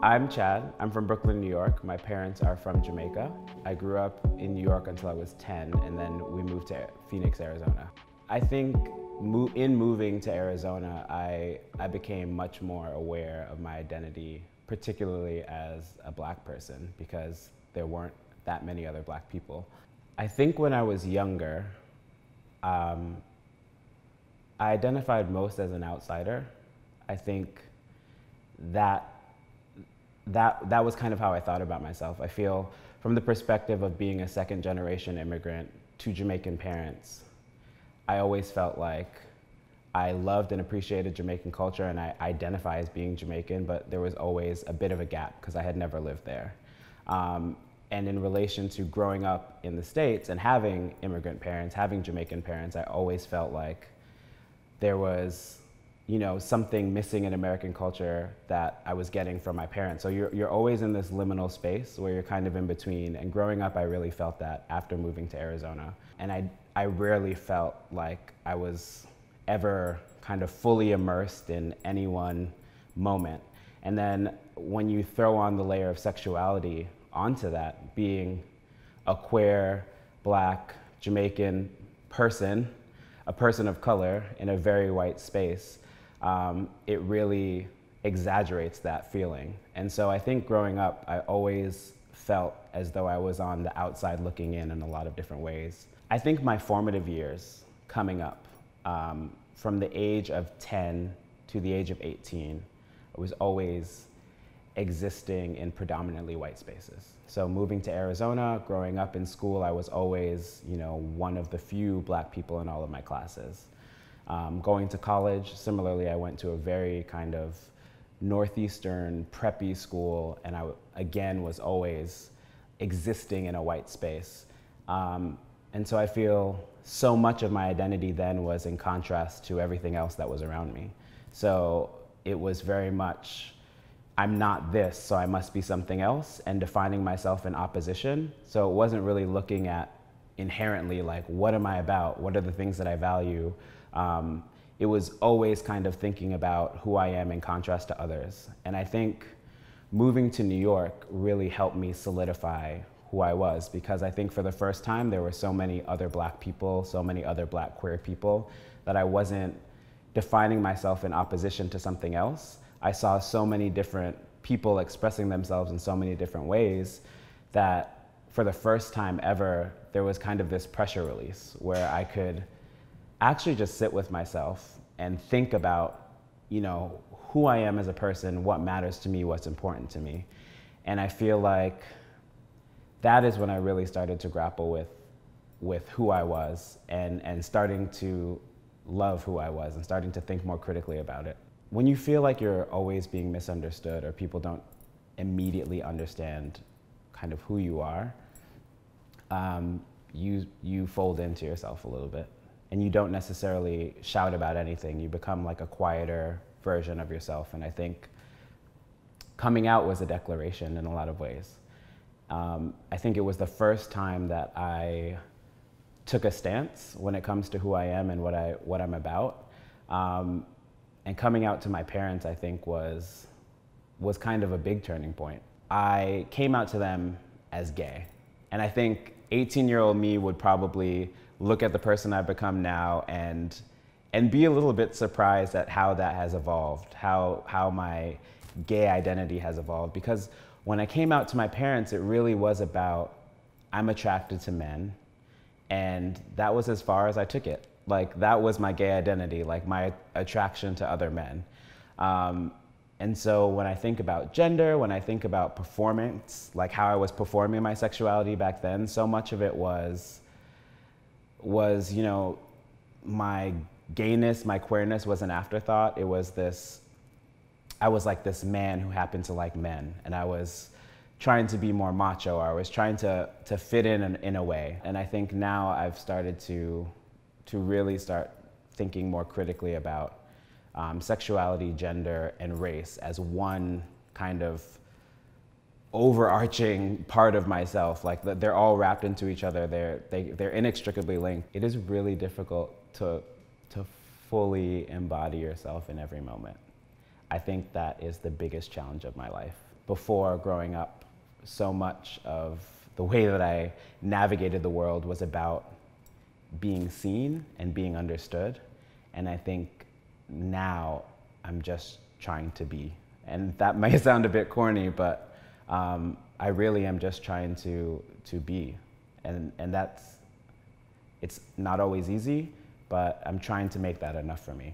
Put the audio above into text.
I'm Chad. I'm from Brooklyn, New York. My parents are from Jamaica. I grew up in New York until I was 10, and then we moved to Phoenix, Arizona. I think in moving to Arizona, I became much more aware of my identity, particularly as a black person, because there weren't that many other black people. I think when I was younger, I identified most as an outsider. I think that was kind of how I thought about myself. I feel from the perspective of being a second generation immigrant to Jamaican parents, I always felt like I loved and appreciated Jamaican culture and I identify as being Jamaican, but there was always a bit of a gap because I had never lived there. And in relation to growing up in the States and having immigrant parents, having Jamaican parents, I always felt like there was, you know, something missing in American culture that I was getting from my parents. So you're always in this liminal space where you're kind of in between. And growing up, I really felt that after moving to Arizona. And I rarely felt like I was ever kind of fully immersed in any one moment. And then when you throw on the layer of sexuality onto that, being a queer, black, Jamaican person, a person of color in a very white space, it really exaggerates that feeling. And so I think growing up, I always felt as though I was on the outside looking in a lot of different ways. I think my formative years coming up, from the age of 10 to the age of 18, I was always existing in predominantly white spaces. So moving to Arizona, growing up in school, I was always, you know, one of the few black people in all of my classes. Going to college, similarly, I went to a very kind of northeastern preppy school, and I again was always existing in a white space. And so I feel so much of my identity then was in contrast to everything else that was around me. So it was very much, I'm not this, so I must be something else, and defining myself in opposition. So it wasn't really looking at inherently like, what am I about? What are the things that I value? It was always kind of thinking about who I am in contrast to others. And I think moving to New York really helped me solidify who I was, because I think for the first time there were so many other black people, so many other black queer people, that I wasn't defining myself in opposition to something else. I saw so many different people expressing themselves in so many different ways that for the first time ever, there was kind of this pressure release where I could actually just sit with myself and think about, you know, who I am as a person, what matters to me, what's important to me. And I feel like that is when I really started to grapple with who I was and starting to love who I was and starting to think more critically about it. When you feel like you're always being misunderstood or people don't immediately understand kind of who you are, you fold into yourself a little bit. And you don't necessarily shout about anything. You become like a quieter version of yourself. And I think coming out was a declaration in a lot of ways. I think it was the first time that I took a stance when it comes to who I am and what I'm about. And coming out to my parents, I think, was kind of a big turning point. I came out to them as gay. And I think 18-year-old me would probably look at the person I've become now and be a little bit surprised at how that has evolved, how my gay identity has evolved. Because when I came out to my parents, it really was about, I'm attracted to men. And that was as far as I took it. Like, that was my gay identity, like my attraction to other men. And so when I think about gender, when I think about performance, like how I was performing my sexuality back then, so much of it was, you know, my gayness, my queerness was an afterthought. It was this, I was like this man who happened to like men, and I was trying to be more macho, or I was trying to fit in a way. And I think now I've started to really start thinking more critically about sexuality, gender, and race as one kind of overarching part of myself. Like, they're all wrapped into each other. They're inextricably linked. It is really difficult to fully embody yourself in every moment. I think that is the biggest challenge of my life. before growing up, so much of the way that I navigated the world was about being seen and being understood. And I think now I'm just trying to be. And that might sound a bit corny, but I really am just trying to be. And it's not always easy, but I'm trying to make that enough for me.